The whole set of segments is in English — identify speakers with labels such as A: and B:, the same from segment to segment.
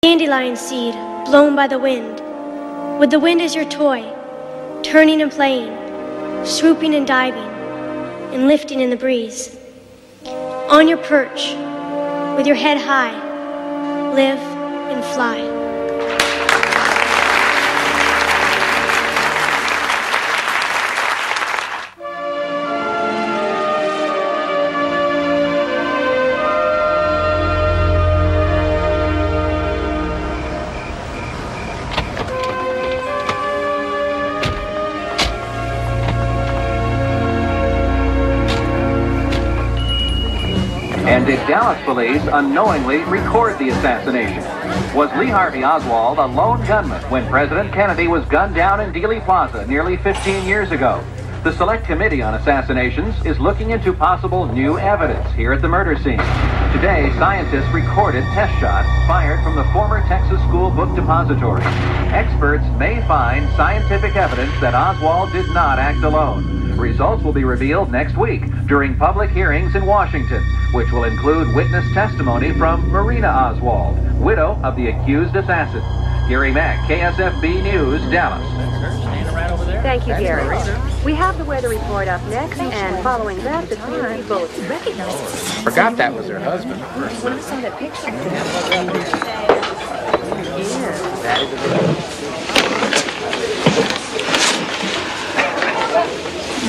A: Dandelion seed, blown by the wind, with the wind as your toy, turning and playing, swooping and diving, and lifting in the breeze. On your perch, with your head high, live and fly.
B: And did Dallas police unknowingly record the assassination? Was Lee Harvey Oswald a lone gunman when President Kennedy was gunned down in Dealey Plaza nearly 15 years ago? The Select Committee on Assassinations is looking into possible new evidence here at the murder scene. Today, scientists recorded test shots fired from the former Texas School Book Depository. Experts may find scientific evidence that Oswald did not act alone. Results will be revealed next week during public hearings in Washington, which will include witness testimony from Marina Oswald, widow of the accused assassin. Gary Mack, KSFB News, Dallas.
C: Thank you, Gary. We have the weather report up next, and following that, the community bulletin.
D: Forgot that was her husband.
C: When I saw that picture.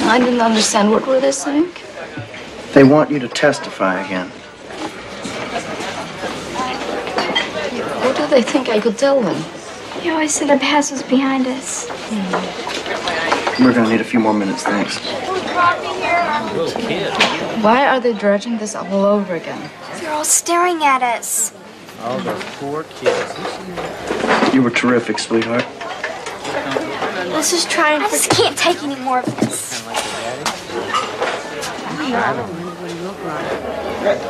E: I didn't understand. What were they saying?
F: They want you to testify again.
E: What do they think I could tell them?
G: You always said the past was behind us.
F: We're going to need a few more minutes, thanks.
E: Why are they dredging this up all over again?
G: They're all staring at us.
D: Oh, those poor kids.
F: You were terrific, sweetheart.
G: Let's just try and... I just can't take any more of this.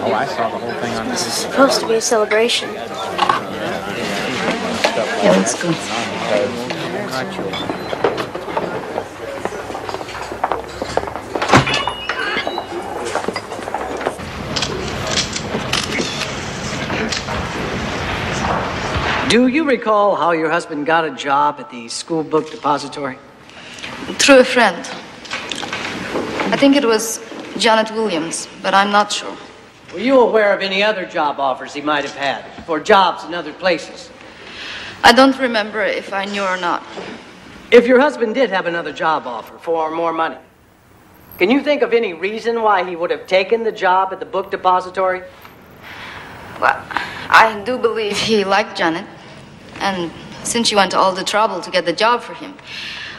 D: Oh, I saw the whole thing on
G: This is supposed to be a celebration.
E: Yeah, let's go.
H: Do you recall how your husband got a job at the school book depository?
E: Through a friend. I think it was Janet Williams, but I'm not sure.
H: Were you aware of any other job offers he might have had for jobs in other places?
E: I don't remember if I knew or not.
H: If your husband did have another job offer for more money, can you think of any reason why he would have taken the job at the book depository?
E: Well, I do believe he liked Janet. And since she went to all the trouble to get the job for him,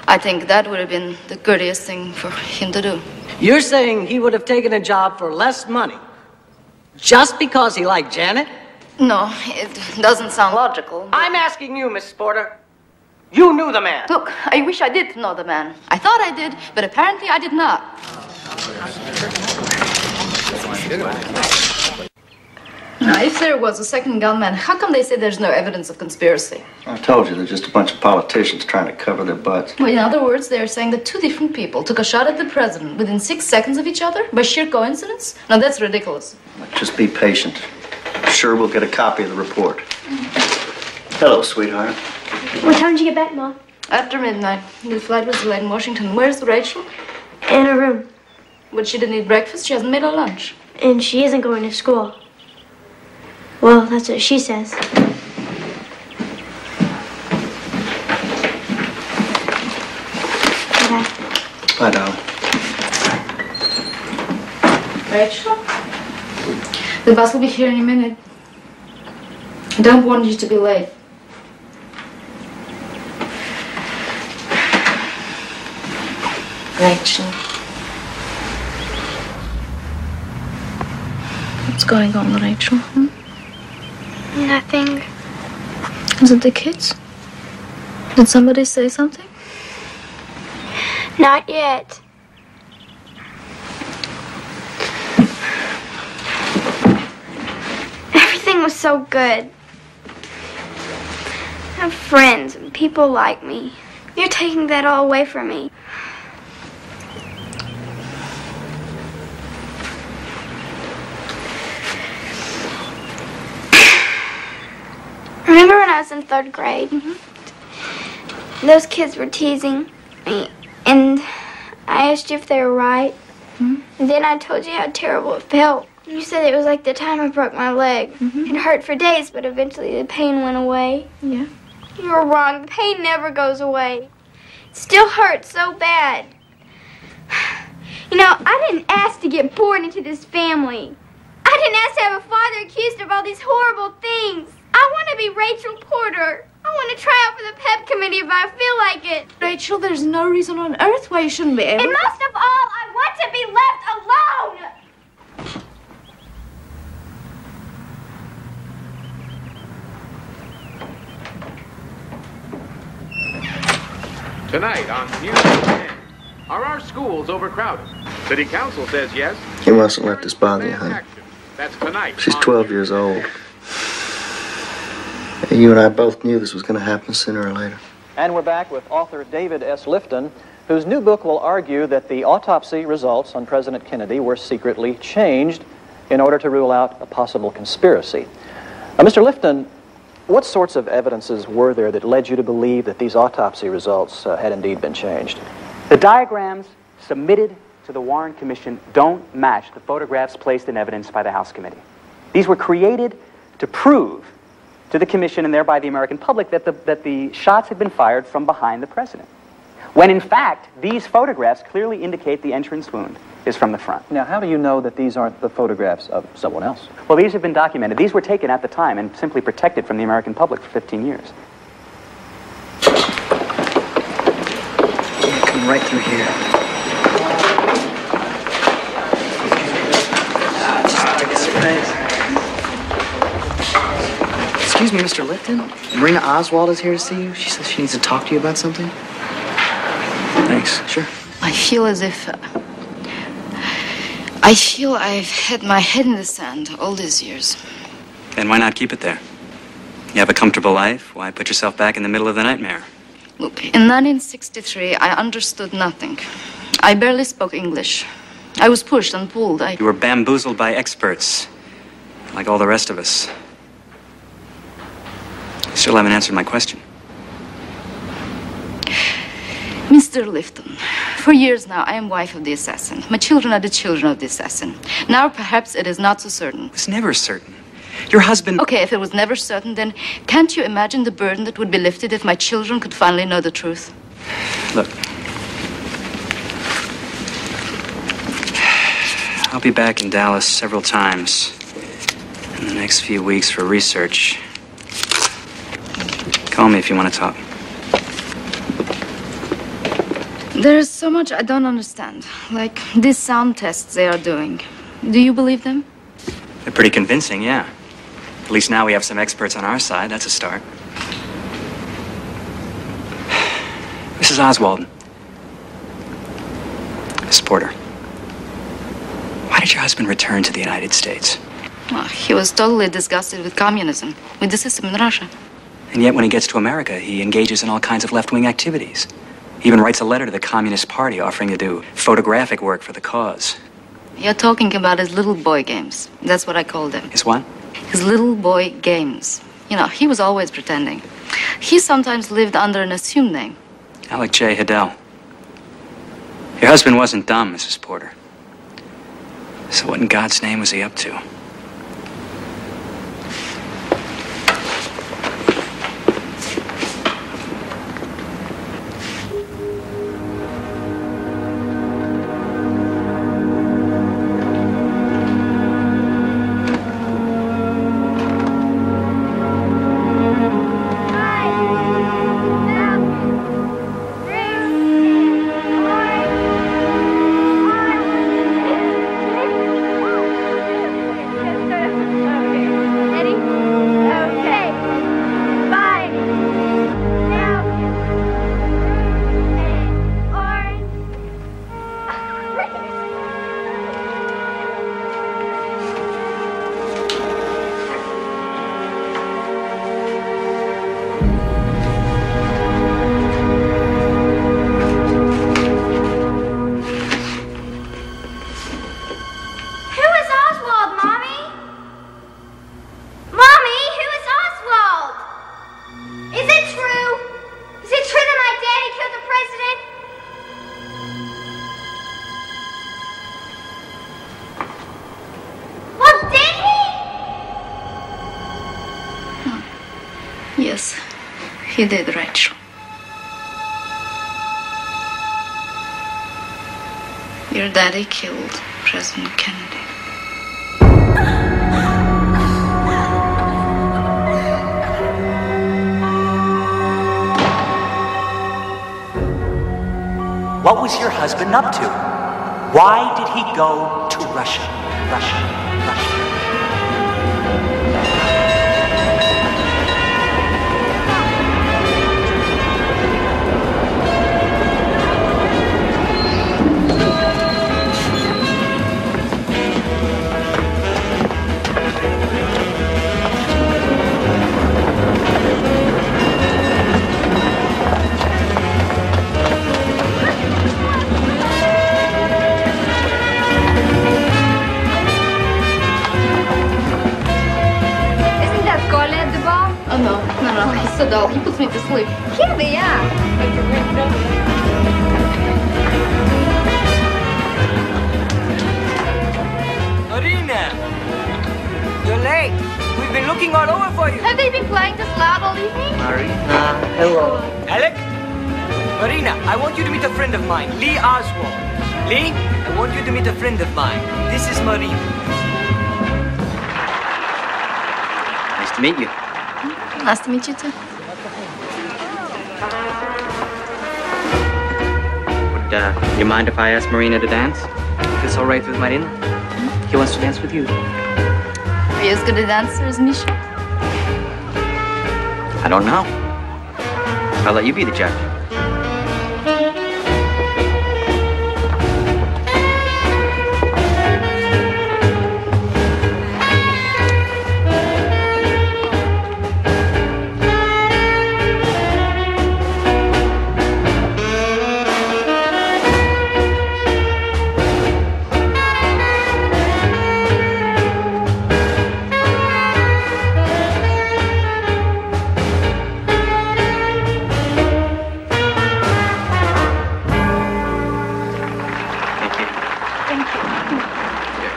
E: I think that would have been the courteous thing for him to do.
H: You're saying he would have taken a job for less money just because he liked Janet?
E: No, it doesn't sound logical.
H: I'm asking you, Miss Porter. You knew the man.
E: Look, I wish I did know the man. I thought I did, but apparently I did not. Now, if there was a second gunman, how come they say there's no evidence of conspiracy?
F: I told you, they're just a bunch of politicians trying to cover their butts.
E: Well, in other words, they're saying that two different people took a shot at the president within 6 seconds of each other by sheer coincidence? Now, that's ridiculous.
F: Just be patient. Sure, we'll get a copy of the report. Hello, sweetheart.
A: What time did you get back, Mom?
E: After midnight. The flight was delayed in Washington. Where's Rachel?
A: In her room.
E: But she didn't eat breakfast. She hasn't made her lunch.
A: And she isn't going to school. Well, that's what she says. Bye-bye.
F: Bye, darling.
E: Rachel? The bus will be here in a minute. I don't want you to be late. Rachel. What's going on, Rachel?
G: Nothing.
E: Is it the kids? Did somebody say something?
G: Not yet. Everything was so good. I have friends and people like me. You're taking that all away from me. Remember I was in 3rd grade. Those kids were teasing me, and I asked you if they were right. And then I told you how terrible it felt. You said it was like the time I broke my leg. It hurt for days, but eventually the pain went away.
E: Yeah.
G: You were wrong. The pain never goes away. It still hurts so bad. You know, I didn't ask to get born into this family. I didn't ask to have a father accused of all these horrible things. I want to be Rachel Porter. I want to try out for the pep committee if I feel like it.
E: Rachel, there's no reason on earth why you shouldn't be able
G: And most of all, I want to be left alone.
I: Tonight on News 10, are our schools overcrowded? City Council says yes.
F: You mustn't let this bother you, honey.
I: That's tonight.
F: She's 12 years old. You and I both knew this was going to happen sooner or later.
J: And we're back with author David S. Lifton, whose new book will argue that the autopsy results on President Kennedy were secretly changed in order to rule out a possible conspiracy. Mr. Lifton, what sorts of evidences were there that led you to believe that these autopsy results had indeed been changed?
K: The diagrams submitted to the Warren Commission don't match the photographs placed in evidence by the House Committee. These were created to prove to the Commission and thereby the American public that the shots had been fired from behind the president, when in fact these photographs clearly indicate the entrance wound is from the front.
J: Now, how do you know that these aren't the photographs of someone else?
K: Well, these have been documented. These were taken at the time and simply protected from the American public for 15 years.
H: Come right through here. Excuse me, Mr. Lifton. Marina Oswald is here to see you. She says she needs to talk to you about something. Thanks. Sure.
E: I feel as if... I've had my head in the sand all these years.
L: Then why not keep it there? You have a comfortable life. Why put yourself back in the middle of the nightmare?
E: Look, in 1963, I understood nothing. I barely spoke English. I was pushed and pulled.
L: You were bamboozled by experts, like all the rest of us. You still haven't answered my question.
E: Mr. Lifton, for years now, I am wife of the assassin. My children are the children of the assassin. Now, perhaps it is not so certain.
L: It's never certain. Your husband...
E: Okay, if it was never certain, then can't you imagine the burden that would be lifted if my children could finally know the truth?
L: Look. I'll be back in Dallas several times in the next few weeks for research. Call me if you want to talk.
E: There is so much I don't understand. Like these sound tests they are doing. Do you believe them?
L: They're pretty convincing, yeah. At least now we have some experts on our side. That's a start. Mrs. Oswald. Miss Porter. Why did your husband return to the United States?
E: Well, he was totally disgusted with communism, with the system in Russia.
L: And yet when he gets to America, he engages in all kinds of left-wing activities. He even writes a letter to the Communist Party offering to do photographic work for the cause.
E: You're talking about his little boy games. That's what I call them.
L: His what?
E: His little boy games. You know, he was always pretending. He sometimes lived under an assumed name.
L: Alec J. Hiddell. Your husband wasn't dumb, Mrs. Porter. So what in God's name was he up to?
E: Yes, he did, Rachel. Your daddy killed President Kennedy.
M: What was your husband up to? Why did he go to Russia? Russia.
E: Oh, no, he's so dull. He puts me to sleep.
G: Here they are.
N: Marina! You're late. We've been looking all over for you.
G: Have they been playing this loud all evening?
N: Marina, hello. Alec? Marina, I want you to meet a friend of mine, Lee Oswald. Lee, I want you to meet a friend of mine. This is Marina.
L: Nice to meet you.
E: Nice to meet you, too.
L: Would you mind if I ask Marina to dance? If it's all right with Marina? He wants to dance with you.
E: Are you as good a dancer as Misha?
L: I don't know. I'll let you be the judge.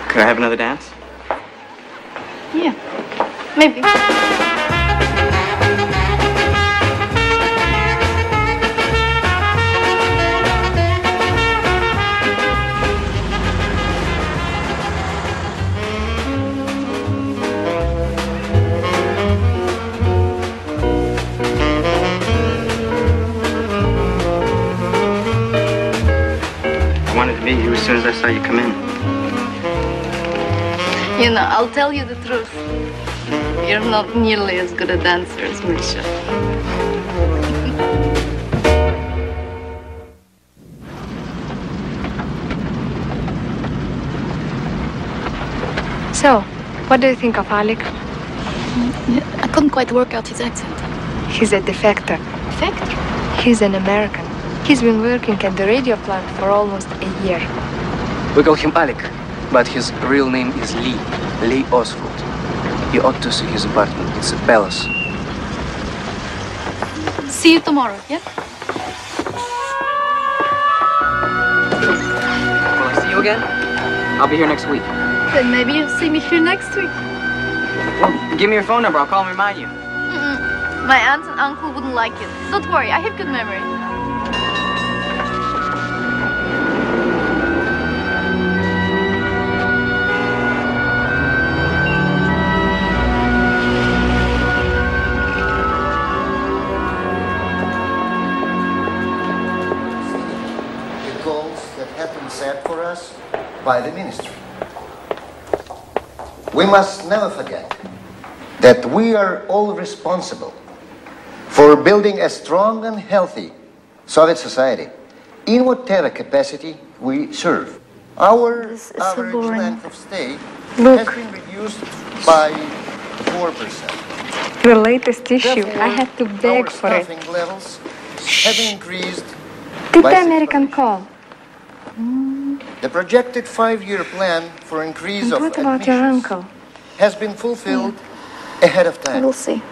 L: Could I have another dance?
E: Yeah, maybe.
L: I wanted to meet you as soon as I saw you come in.
E: You know, I'll tell you the truth. You're not nearly as good a dancer as Misha.
O: So, what do you think of Alec?
E: I couldn't quite work out his accent.
O: He's a defector.
E: Defector?
O: He's an American. He's been working at the radio plant for almost a year.
P: We call him Alec, but his real name is Lee Oswald. You ought to see his apartment. It's a palace.
E: See you tomorrow, yeah?
P: Will I see you again? I'll be here next week.
E: Then maybe you'll see me here next week.
P: Well, give me your phone number. I'll call and remind you.
E: My aunt and uncle wouldn't like it. Don't worry, I have good memory.
Q: Set for us by the ministry. We must never forget that we are all responsible for building a strong and healthy Soviet society in whatever capacity we serve. Our average length of stay has been reduced by 4%.
O: The latest issue, I had to beg for it.
Q: Staffing levels have increased
O: Did
Q: by
O: the American call?
Q: The projected 5-year plan for increase of
O: What about your
Q: admissions
O: uncle?
Q: has been fulfilled ahead of time.
E: We'll see.